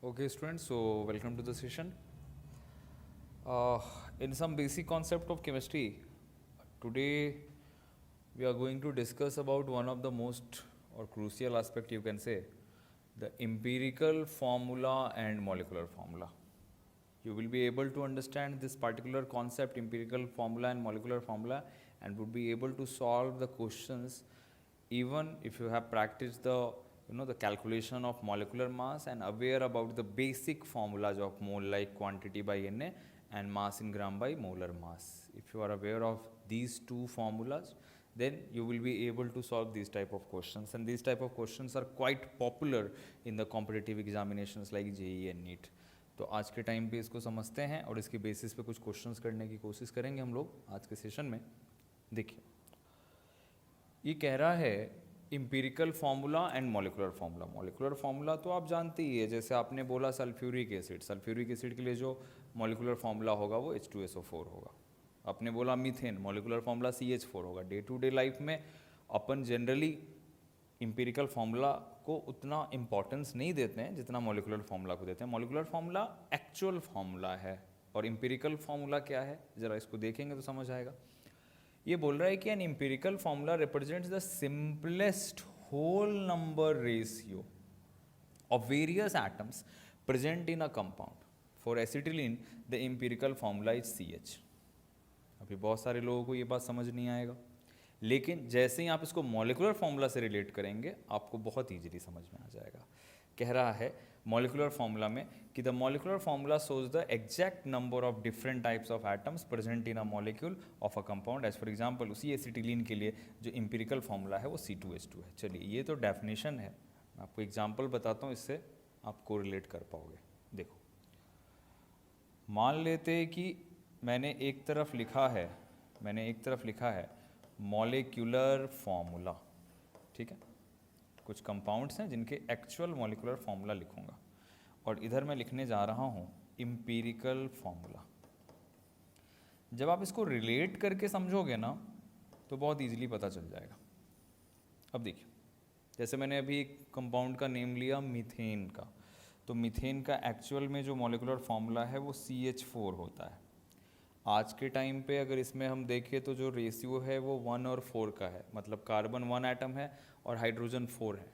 Okay, students, so welcome to the session. In some basic concept of chemistry, today we are going to discuss about one of the most or crucial aspect, you can say, the empirical formula and molecular formula. You will be able to understand this particular concept, empirical formula and molecular formula, and would be able to solve the questions even if you have practiced the the calculation of molecular mass and aware about the basic formulas of mole like quantity by Na and mass in gram by molar mass. If you are aware of these two formulas, then you will be able to solve these type of questions, and these type of questions are quite popular in the competitive examinations like JEE and NEET. तो आज के time पे इसको समझते हैं और इसके basis पे कुछ क्वेश्चंस करने की कोशिश करेंगे हम लोग आज के सेशन में। देखिए, ये कह रहा है empirical formula and molecular formula. Molecular formula तो आप जानते ही है, जैसे आपने बोला सल्फ्यूरिक एसिड, सल्फ्यूरिक एसिड के लिए जो मॉलिकुलर फार्मूला होगा वो H2SO4 होगा। आपने बोला मीथेन, मॉलिकुलर फार्मूला CH4 होगा। डे टू डे लाइफ में अपन जनरली इम्पीरिकल फार्मूला को उतना इम्पोर्टेंस नहीं देते हैं जितना मॉलिकुलर फार्मूला को देते हैं। मॉलिकुलर फार्मूला एक्चुअल फार्मूला है और इम्पीरिकल फार्मूला क्या है, ज़रा इसको देखेंगे तो समझ आएगा। ये बोल रहा है कि an empirical formula represents the simplest whole number ratio of various atoms present in a compound. For acetylene the empirical formula is CH। अभी बहुत सारे लोगों को ये बात समझ नहीं आएगा, लेकिन जैसे ही आप इसको मॉलिकुलर फार्मूला से रिलेट करेंगे आपको बहुत ईजिली समझ में आ जाएगा। कह रहा है मॉलिकुलर फार्मूला में कि the molecular formula shows the exact number of different types of atoms present in a molecule of a compound. As for example उसी एसिटिलीन के लिए जो इम्पीरिकल फार्मूला है वो C2H2 है। चलिए, ये तो डेफिनेशन है, मैं आपको एग्जांपल बताता हूँ, इससे आप कोरिलेट कर पाओगे। देखो, मान लेते कि मैंने एक तरफ लिखा है मॉलिक्यूलर फार्मूला, ठीक है। कुछ कंपाउंड्स हैं जिनके एक्चुअल मॉलिकुलर फार्मूला लिखूंगा, और इधर मैं लिखने जा रहा हूं इम्पीरिकल फार्मूला। जब आप इसको रिलेट करके समझोगे ना तो बहुत इजीली पता चल जाएगा। अब देखिए, जैसे मैंने अभी एक कंपाउंड का नेम लिया मीथेन का, तो मीथेन का एक्चुअल में जो मॉलिकुलर फार्मूला है वो CH4 होता है। आज के टाइम पे अगर इसमें हम देखें तो जो रेशियो है वो 1 और 4 का है, मतलब कार्बन 1 एटम है और हाइड्रोजन 4 है।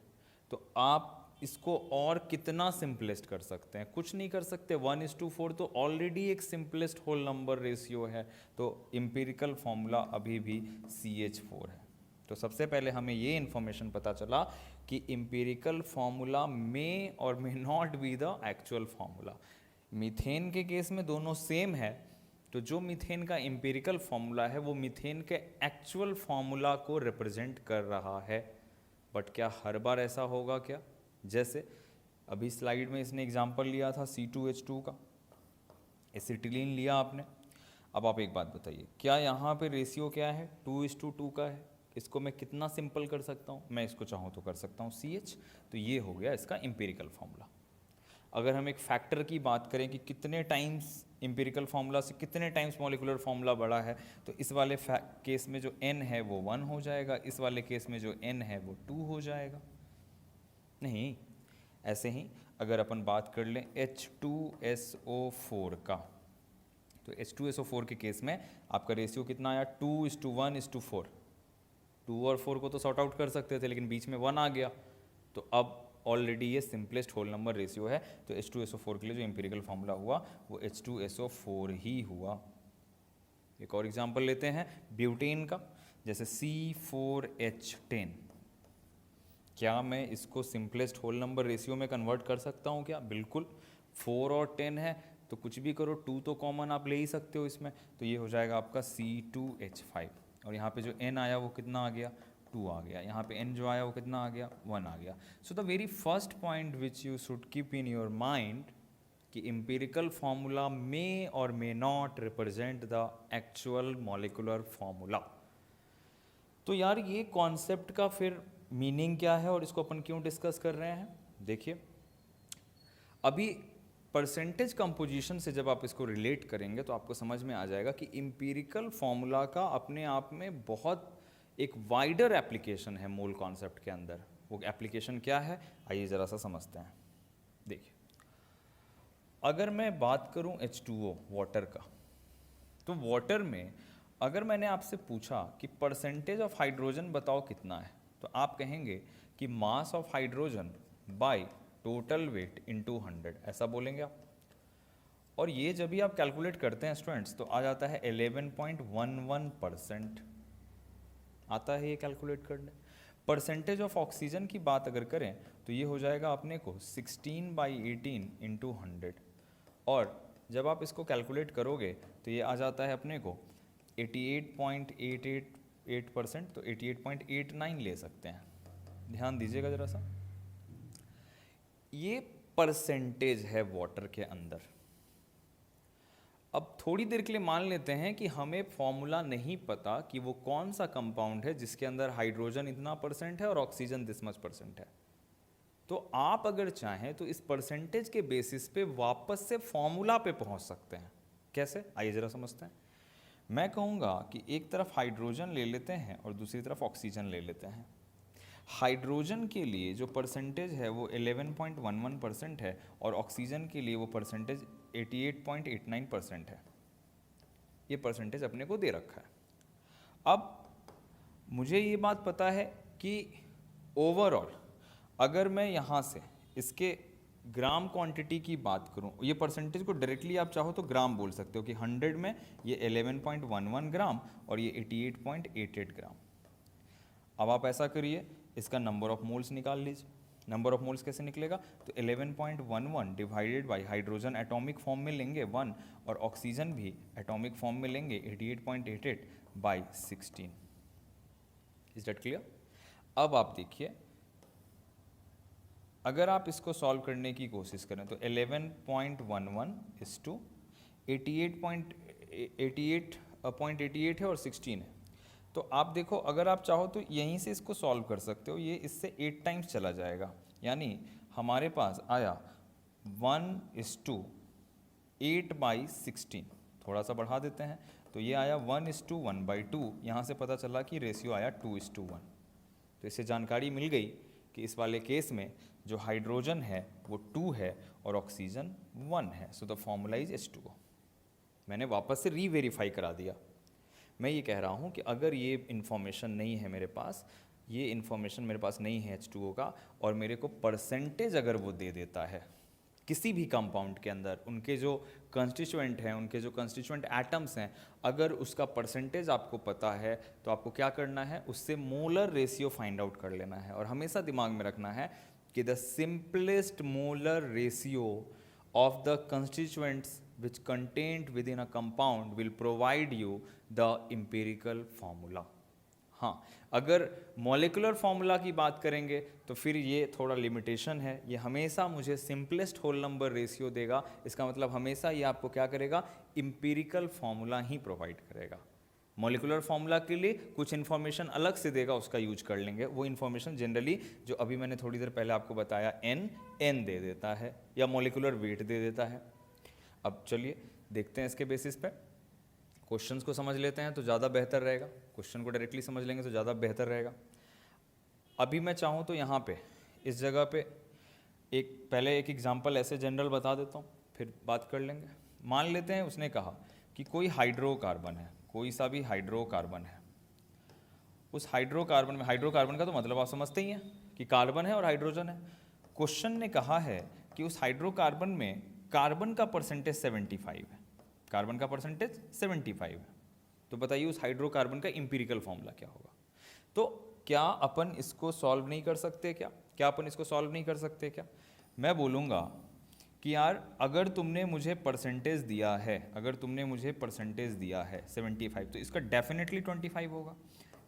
तो आप इसको और कितना सिंपलेस्ट कर सकते हैं? कुछ नहीं कर सकते। 1:4 तो ऑलरेडी एक सिंपलेस्ट होल नंबर रेशियो है, तो इम्पीरिकल फार्मूला अभी भी CH4 है। तो सबसे पहले हमें ये इन्फॉर्मेशन पता चला कि इम्पीरिकल फार्मूला मे और may not be the actual formula. Methane के केस में दोनों सेम है, तो जो मीथेन का इम्पीरिकल फार्मूला है वो मीथेन के एक्चुअल फार्मूला को रिप्रेजेंट कर रहा है। बट क्या हर बार ऐसा होगा क्या? जैसे अभी स्लाइड में इसने एग्जांपल लिया था C2H2 का, एसिटिलीन लिया आपने। अब आप एक बात बताइए, क्या यहाँ पे रेशियो क्या है? 2:2 का है। इसको मैं कितना सिंपल कर सकता हूँ? मैं इसको चाहूँ तो कर सकता हूँ CH। तो ये हो गया इसका इम्पीरिकल फार्मूला। अगर हम एक फैक्टर की बात करें कि कितने टाइम्स इम्पीरिकल फार्मूला से कितने टाइम्स मॉलिकुलर फार्मूला बड़ा है, तो इस वाले केस में जो n है वो 1 हो जाएगा, इस वाले केस में जो n है वो 2 हो जाएगा। नहीं, ऐसे ही अगर अपन बात कर लें H2SO4 का, तो H2SO4 के केस में आपका रेशियो कितना आया? 2:1:4। 2 और 4 को तो सॉर्ट आउट कर सकते थे, लेकिन बीच में 1 आ गया, तो अब ऑलरेडी ये सिंपलेस्ट होल नंबर रेशियो है। तो H2SO4 के लिए जो इम्पीरिकल फार्मूला हुआ वो H2SO4 ही हुआ। एक और एग्जांपल लेते हैं ब्यूटेन का, जैसे C4H10। क्या मैं इसको सिंपलेस्ट होल नंबर रेशियो में कन्वर्ट कर सकता हूँ क्या? बिल्कुल। 4 और 10 है तो कुछ भी करो, 2 तो कॉमन आप ले ही सकते हो इसमें, तो ये हो जाएगा आपका C2H5। और यहाँ पे जो N आया वो कितना आ गया? 2 आ गया, यहाँ पे n जो आया वो कितना आ गया, 1 आ गया. So the very first point which you should keep in your mind कि empirical formula may or may not represent the actual molecular formula. तो यार ये कॉन्सेप्ट का फिर मीनिंग क्या है और इसको अपन क्यों डिस्कस कर रहे हैं. देखिए, अभी परसेंटेज कंपोजिशन से जब आप इसको रिलेट करेंगे तो आपको समझ में आ जाएगा कि एम्पिरिकल फॉर्मूला का अपने आप में बहुत एक वाइडर एप्लीकेशन है मोल कॉन्सेप्ट के अंदर. वो एप्लीकेशन क्या है, आइए ज़रा सा समझते हैं. देखिए, अगर मैं बात करूं H2O वाटर का, तो वाटर में अगर मैंने आपसे पूछा कि परसेंटेज ऑफ हाइड्रोजन बताओ कितना है, तो आप कहेंगे कि mass of hydrogen by total weight into 100, ऐसा बोलेंगे आप. और ये जब भी आप कैलकुलेट करते हैं स्टूडेंट्स तो आ जाता है 11.11% आता है ये कैलकुलेट करने. परसेंटेज ऑफ ऑक्सीजन की बात अगर करें तो ये हो जाएगा अपने को 16/18 इंटू 100. और जब आप इसको कैलकुलेट करोगे तो ये आ जाता है अपने को 88.888%, तो 88.89 ले सकते हैं. ध्यान दीजिएगा ज़रा सा, ये परसेंटेज है वाटर के अंदर. अब थोड़ी देर के लिए मान लेते हैं कि हमें फॉर्मूला नहीं पता कि वो कौन सा कंपाउंड है जिसके अंदर हाइड्रोजन इतना परसेंट है और ऑक्सीजन दिस मच परसेंट है. तो आप अगर चाहें तो इस परसेंटेज के बेसिस पे वापस से फॉर्मूला पे पहुंच सकते हैं. कैसे, आइए ज़रा समझते हैं. मैं कहूँगा कि एक तरफ हाइड्रोजन ले लेते हैं और दूसरी तरफ ऑक्सीजन ले लेते हैं. हाइड्रोजन के लिए जो परसेंटेज है वो 11.11% है और ऑक्सीजन के लिए वो परसेंटेज 88.89% है. ये परसेंटेज अपने को दे रखा है. अब मुझे ये बात पता है कि ओवरऑल अगर मैं यहाँ से इसके ग्राम क्वांटिटी की बात करूँ, ये परसेंटेज को डायरेक्टली आप चाहो तो ग्राम बोल सकते हो कि 100 में ये 11.11 ग्राम और ये 88.88 ग्राम. अब आप ऐसा करिए, इसका नंबर ऑफ मोल्स निकाल लीजिए. नंबर ऑफ मोल्स कैसे निकलेगा, तो 11.11 divided by hydrogen atomic form में लेंगे 1 और ऑक्सीजन भी एटॉमिक फॉर्म में लेंगे 88.88 बाय 16. Is that clear. अब आप देखिए, अगर आप इसको सॉल्व करने की कोशिश करें तो 11.11 इज टू 88.88 है और 16 है. तो आप देखो, अगर आप चाहो तो यहीं से इसको सॉल्व कर सकते हो. ये इससे 8 टाइम्स चला जाएगा, यानी हमारे पास आया 1:8/16. थोड़ा सा बढ़ा देते हैं तो ये आया 1:1/2. यहाँ से पता चला कि रेशियो आया 2:1. तो इससे जानकारी मिल गई कि इस वाले केस में जो हाइड्रोजन है वो 2 है और ऑक्सीजन 1 है. So the formula is H2O. मैंने वापस से रीवेरीफाई करा दिया. मैं ये कह रहा हूँ कि अगर ये इन्फॉर्मेशन नहीं है मेरे पास, ये इन्फॉर्मेशन मेरे पास नहीं है H2O का, और मेरे को परसेंटेज अगर वो दे देता है किसी भी कंपाउंड के अंदर, उनके जो कंस्टिट्यूएंट हैं, उनके जो कंस्टिट्यूएंट एटम्स हैं, अगर उसका परसेंटेज आपको पता है तो आपको क्या करना है, उससे मोलर रेशियो फाइंड आउट कर लेना है. और हमेशा दिमाग में रखना है कि the simplest molar ratio of the constituents which contained within a compound will provide you the empirical formula. हाँ, अगर मॉलिकुलर फार्मूला की बात करेंगे तो फिर ये थोड़ा लिमिटेशन है. ये हमेशा मुझे सिंपलेस्ट होल नंबर रेशियो देगा. इसका मतलब हमेशा ये आपको क्या करेगा, इम्पीरिकल फार्मूला ही प्रोवाइड करेगा. मॉलिकुलर फार्मूला के लिए कुछ इन्फॉर्मेशन अलग से देगा, उसका यूज कर लेंगे. वो इन्फॉर्मेशन जनरली जो अभी मैंने थोड़ी देर पहले आपको बताया एन दे देता है या मॉलिकुलर वेट दे देता है. अब चलिए देखते हैं इसके बेसिस पे क्वेश्चंस को समझ लेते हैं तो ज़्यादा बेहतर रहेगा. क्वेश्चन को डायरेक्टली समझ लेंगे तो ज़्यादा बेहतर रहेगा. अभी मैं चाहूँ तो यहाँ पे इस जगह पे पहले एक एग्जाम्पल ऐसे जनरल बता देता हूँ, फिर बात कर लेंगे. मान लेते हैं उसने कहा कि कोई हाइड्रोकार्बन है, कोई सा भी हाइड्रोकार्बन है. उस हाइड्रोकार्बन में, हाइड्रोकार्बन का तो मतलब आप समझते ही हैं कि कार्बन है और हाइड्रोजन है. क्वेश्चन ने कहा है कि उस हाइड्रोकार्बन में कार्बन का परसेंटेज 75 है. कार्बन का परसेंटेज 75 है. तो बताइए उस हाइड्रोकार्बन का इंपीरिकल फॉर्मूला क्या होगा. तो क्या अपन इसको सॉल्व नहीं कर सकते क्या अपन इसको सॉल्व नहीं कर सकते क्या. मैं बोलूँगा कि यार अगर तुमने मुझे परसेंटेज दिया है 75, तो इसका डेफिनेटली 25 होगा.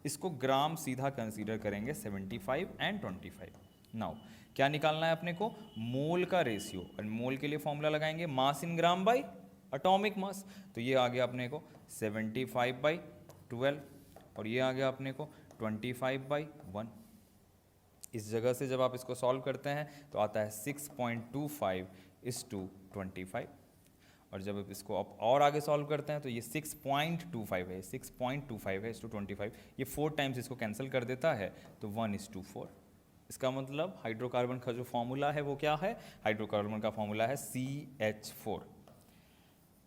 इसको ग्राम सीधा कंसीडर करेंगे 75 एंड 25। नाउ क्या निकालना है अपने को, मोल का रेशियो, और मोल के लिए फॉर्मूला लगाएंगे मास इन ग्राम बाई एटॉमिक मास। तो ये आ गया अपने को 75/12 और ये आ गया अपने को 25/1। इस जगह से जब आप इसको सॉल्व करते हैं तो आता है 6.25:25, और जब आप इसको आप और आगे सॉल्व करते हैं तो ये 6.25 है, 6.25 है 1/25, ये 4 टाइम्स इसको कैंसिल कर देता है तो 1:4। इसका मतलब हाइड्रोकार्बन का जो फॉर्मूला है वो क्या है, हाइड्रोकार्बन का फॉर्मूला है CH4।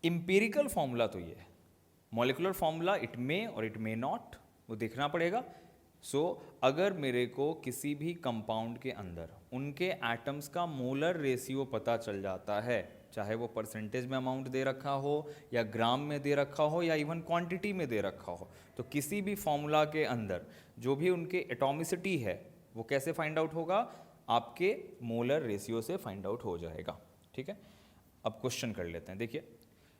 इंपेरिकल फॉर्मूला तो ये है, मॉलिकुलर फॉर्मूला इट मे और इट मे नॉट, वो देखना पड़ेगा। अगर मेरे को किसी भी कंपाउंड के अंदर उनके एटम्स का मोलर रेशियो पता चल जाता है, चाहे वो परसेंटेज में अमाउंट दे रखा हो या ग्राम में दे रखा हो या इवन क्वांटिटी में दे रखा हो, तो किसी भी फॉर्मूला के अंदर जो भी उनके एटॉमिसिटी है वो कैसे फाइंड आउट होगा, आपके मोलर रेशियो से फाइंड आउट हो जाएगा। ठीक है, अब क्वेश्चन कर लेते हैं। देखिए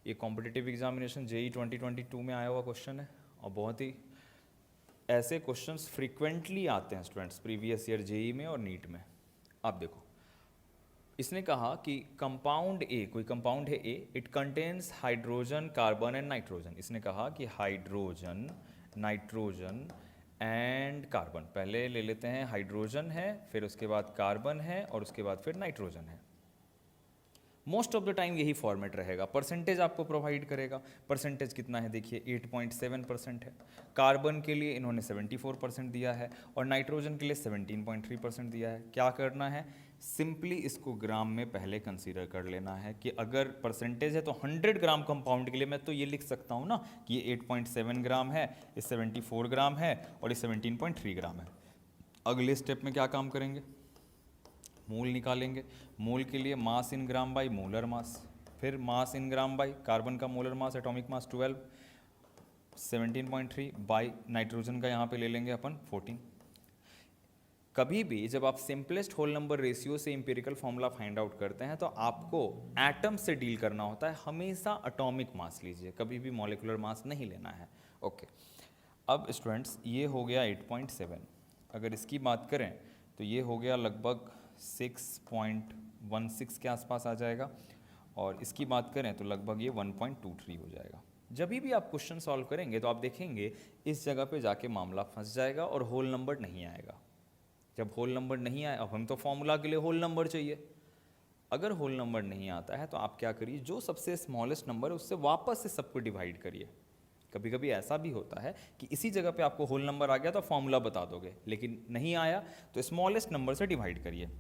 ये कॉम्पिटिटिव एग्जामिनेशन JEE 2022 में आया हुआ क्वेश्चन है, और बहुत ही ऐसे क्वेश्चंस फ्रीक्वेंटली आते हैं स्टूडेंट्स प्रीवियस ईयर JEE में और नीट में। आप देखो, इसने कहा कि कंपाउंड ए, कोई कंपाउंड है A, it contains hydrogen carbon and nitrogen. इसने कहा कि हाइड्रोजन नाइट्रोजन एंड कार्बन, पहले ले लेते हैं हाइड्रोजन है, फिर उसके बाद कार्बन है, और उसके बाद फिर नाइट्रोजन है। मोस्ट ऑफ द टाइम यही फॉर्मेट रहेगा। परसेंटेज आपको प्रोवाइड करेगा, परसेंटेज कितना है देखिए 8.7% है, कार्बन के लिए इन्होंने 74% दिया है और नाइट्रोजन के लिए 17.3% दिया है। क्या करना है, सिंपली इसको ग्राम में पहले कंसीडर कर लेना है कि अगर परसेंटेज है तो 100 ग्राम कंपाउंड के लिए मैं तो ये लिख सकता हूँ ना कि ये 8.7 ग्राम है, ये 74 ग्राम है और ये 17.3 ग्राम है। अगले स्टेप में क्या काम करेंगे, मोल निकालेंगे। मोल के लिए मास इन ग्राम बाई मोलर मास, फिर मास इन ग्राम बाई कार्बन का molar mass atomic mass 12, 17.3 by nitrogen का यहाँ पे ले लेंगे अपन 14। कभी भी जब आप सिंपलेस्ट होल नंबर रेशियो से इंपेरिकल फॉर्मूला फाइंड आउट करते हैं तो आपको एटम से डील करना होता है, हमेशा एटॉमिक मास लीजिए, कभी भी मॉलिकुलर मास नहीं लेना है। ओके, अब स्टूडेंट्स ये हो गया 8.7, अगर इसकी बात करें तो ये हो गया लगभग 6.16 के आसपास आ जाएगा, और इसकी बात करें तो लगभग ये 1.23 हो जाएगा। जब भी आप क्वेश्चन सॉल्व करेंगे तो आप देखेंगे इस जगह पे जाके मामला फंस जाएगा और होल नंबर नहीं आएगा। जब होल नंबर नहीं आए, अब हम तो फॉर्मूला के लिए होल नंबर चाहिए, अगर होल नंबर नहीं आता है तो आप क्या करिए, जो सबसे स्मॉलेस्ट नंबर है उससे वापस से सबको डिवाइड करिए। कभी कभी ऐसा भी होता है कि इसी जगह पे आपको होल नंबर आ गया तो फॉर्मूला बता दोगे, लेकिन नहीं आया तो स्मॉलेस्ट नंबर से डिवाइड करिए।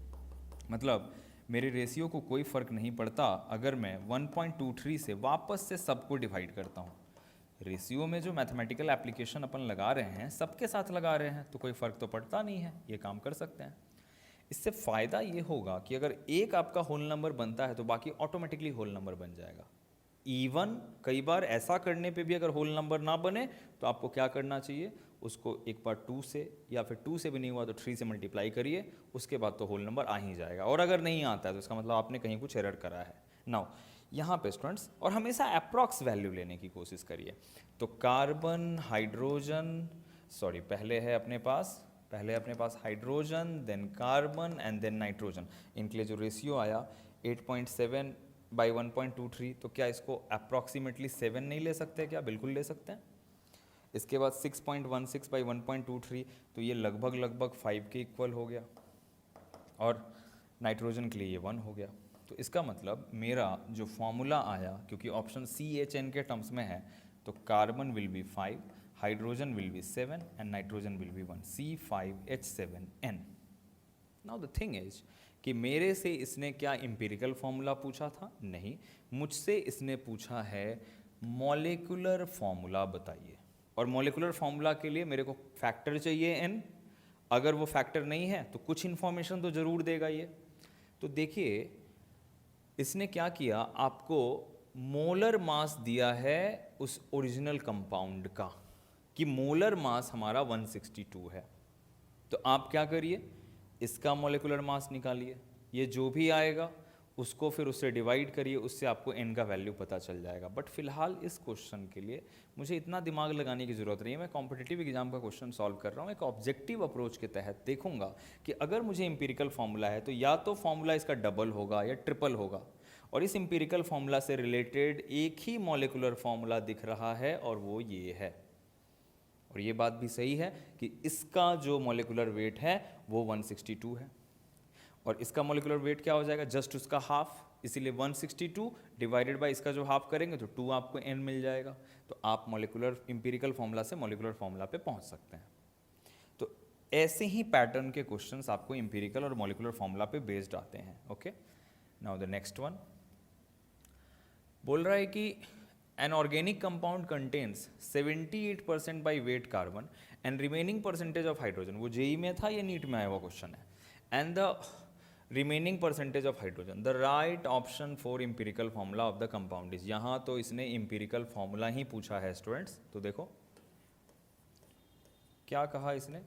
मतलब मेरे रेशियो को कोई फ़र्क नहीं पड़ता अगर मैं 1.23 से वापस से सबको डिवाइड करता हूँ। रेशियो में जो मैथमेटिकल एप्लीकेशन अपन लगा रहे हैं सबके साथ लगा रहे हैं तो कोई फ़र्क तो पड़ता नहीं है, ये काम कर सकते हैं। इससे फ़ायदा ये होगा कि अगर एक आपका होल नंबर बनता है तो बाकी ऑटोमेटिकली होल नंबर बन जाएगा। इवन कई बार ऐसा करने पे भी अगर होल नंबर ना बने तो आपको क्या करना चाहिए, उसको एक बार 2 से या फिर 2 से भी नहीं हुआ तो 3 से मल्टीप्लाई करिए, उसके बाद तो होल नंबर आ ही जाएगा। और अगर नहीं आता है तो इसका मतलब आपने कहीं कुछ एरर करा है। नाउ यहाँ पे स्टूडेंट्स, और हमेशा अप्रॉक्स वैल्यू लेने की कोशिश करिए। तो कार्बन, हाइड्रोजन, सॉरी पहले अपने पास hydrogen, then carbon and then nitrogen, इनके लिए जो रेशियो आया 8.7 बाई 1.23, तो क्या इसको अप्रॉक्सीमेटली 7 नहीं ले सकते क्या? बिल्कुल ले सकते हैं। इसके बाद 6.16 बाई 1.23, तो ये लगभग 5 के इक्वल हो गया, और नाइट्रोजन के लिए ये 1 हो गया। तो इसका मतलब मेरा जो फॉर्मूला आया, क्योंकि ऑप्शन CHN के टर्म्स में है, तो carbon will be 5, hydrogen will be 7 and nitrogen will be 1, C5H7N। Now the thing is कि मेरे से इसने क्या इंपेरिकल फॉर्मूला पूछा था? नहीं, मुझसे इसने पूछा है मॉलिक्यूलर फॉर्मूला बताइए, और मॉलिक्यूलर फॉर्मूला के लिए मेरे को फैक्टर चाहिए n। अगर वो फैक्टर नहीं है तो कुछ इन्फॉर्मेशन तो ज़रूर देगा ये। तो देखिए इसने क्या किया, आपको मोलर मास दिया है उस ओरिजिनल कंपाउंड का, कि मोलर मास हमारा 162 है। तो आप क्या करिए, इसका मॉलिक्यूलर मास निकालिए, ये जो भी आएगा उसको फिर उससे डिवाइड करिए, उससे आपको n का वैल्यू पता चल जाएगा। बट फिलहाल इस क्वेश्चन के लिए मुझे इतना दिमाग लगाने की ज़रूरत नहीं है, मैं कॉम्पिटिटिव एग्जाम का क्वेश्चन सॉल्व कर रहा हूँ। एक ऑब्जेक्टिव अप्रोच के तहत देखूंगा कि अगर मुझे इंपीरिकल फॉर्मूला है तो या तो फॉर्मूला इसका डबल होगा या ट्रिपल होगा, और इस इंपीरिकल फॉर्मूला से रिलेटेड एक ही मॉलिकुलर फॉर्मूला दिख रहा है और वो ये है। और ये बात भी सही है कि इसका जो मॉलिकुलर वेट है वो 162 है, और इसका मॉलिकुलर वेट क्या हो जाएगा, जस्ट उसका हाफ, इसीलिए 162 डिवाइडेड बाय इसका जो हाफ करेंगे तो 2 आपको n मिल जाएगा। तो आप मॉलिकुलर इंपीरिकल फॉर्मूला से मॉलिकुलर फॉर्मूला पे पहुंच सकते हैं। तो ऐसे ही पैटर्न के क्वेश्चंस आपको इंपीरिकल और मॉलिकुलर फॉर्मूला पे बेस्ड आते हैं। Okay, now the next one बोल रहा है कि an organic compound contains 78% by weight carbon and remaining percentage of hydrogen। वो जेई में था या नीट में आया हुआ क्वेश्चन है। and the remaining percentage of hydrogen, the right option for empirical formula of the compound is। यहाँ तो इसने empirical formula ही पूछा है स्टूडेंट्स। तो देखो क्या कहा इसने,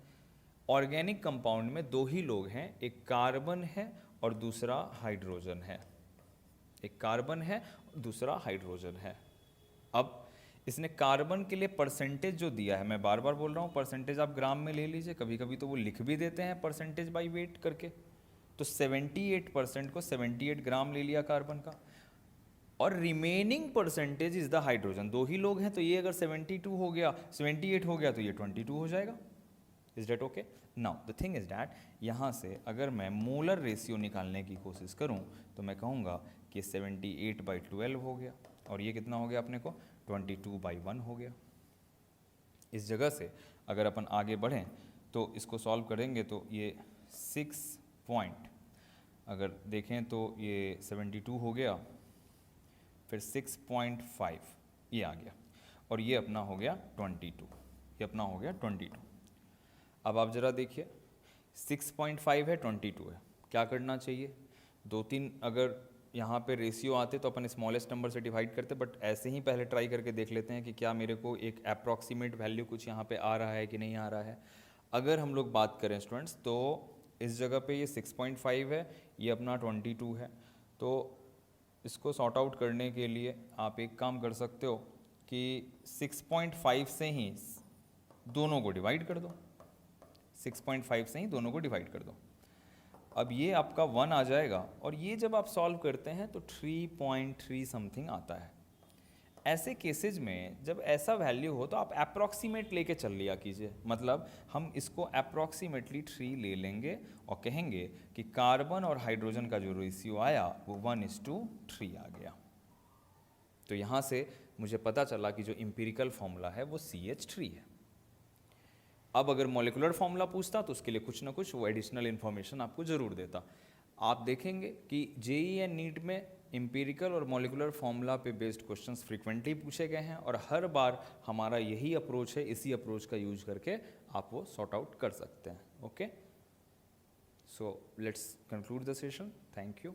ऑर्गेनिक कंपाउंड में दो ही लोग हैं, एक कार्बन है और दूसरा हाइड्रोजन है, एक कार्बन है और दूसरा हाइड्रोजन है। अब इसने कार्बन के लिए परसेंटेज जो दिया है, मैं बार बार बोल रहा हूँ परसेंटेज आप ग्राम में ले लीजिए, कभी कभी तो वो लिख भी देते हैं परसेंटेज बाय वेट करके। तो 78% को 78 ग्राम ले लिया कार्बन का, और remaining percentage is the hydrogen. दो ही लोग हैं तो ये अगर 72 हो गया, 78 हो गया तो ये 22 हो जाएगा। Is that okay? Now the thing is that यहाँ से अगर मैं मोलर रेशियो निकालने की कोशिश करूँ तो मैं कहूँगा कि 78/12 हो गया, और ये कितना हो गया अपने को 22/1 हो गया। इस जगह से अगर अपन आगे बढ़ें तो इसको सॉल्व करेंगे तो ये 6 पॉइंट अगर देखें तो ये 72 हो गया, फिर 6.5 ये आ गया, और ये अपना हो गया 22, ये अपना हो गया 22। अब आप ज़रा देखिए 6.5 है 22 है, क्या करना चाहिए, 2-3 अगर यहाँ पे रेशियो आते तो अपन स्मॉलेस्ट नंबर से डिवाइड करते, बट ऐसे ही पहले ट्राई करके देख लेते हैं कि क्या मेरे को एक अप्रॉक्सीमेट वैल्यू कुछ यहाँ पे आ रहा है कि नहीं आ रहा है। अगर हम लोग बात करें स्टूडेंट्स तो इस जगह पे ये 6.5 है, ये अपना 22 है, तो इसको सॉर्ट आउट करने के लिए आप एक काम कर सकते हो कि 6.5 से ही दोनों को डिवाइड कर दो, 6.5 से ही दोनों को डिवाइड कर दो। अब ये आपका 1 आ जाएगा, और ये जब आप सॉल्व करते हैं तो 3.3 समथिंग आता है। ऐसे केसेज में जब ऐसा वैल्यू हो तो आप अप्रॉक्सीमेट लेके चल लिया कीजिए, मतलब हम इसको अप्रॉक्सीमेटली 3 ले लेंगे और कहेंगे कि कार्बन और हाइड्रोजन का जो रेशियो आया वो 1:3 आ गया। तो यहाँ से मुझे पता चला कि जो इंपीरिकल फॉर्मूला है वो CH3 है। अब अगर मॉलिकुलर फॉर्मूला पूछता तो उसके लिए कुछ ना कुछ वो एडिशनल इन्फॉर्मेशन आपको ज़रूर देता। आप देखेंगे कि जेईई एंड नीट में इंपीरिकल और मॉलिकुलर फॉर्मूला पे बेस्ड क्वेश्चंस फ्रीक्वेंटली पूछे गए हैं, और हर बार हमारा यही अप्रोच है, इसी अप्रोच का यूज करके आप वो सॉर्ट आउट कर सकते हैं। Okay, so let's conclude the session. Thank you.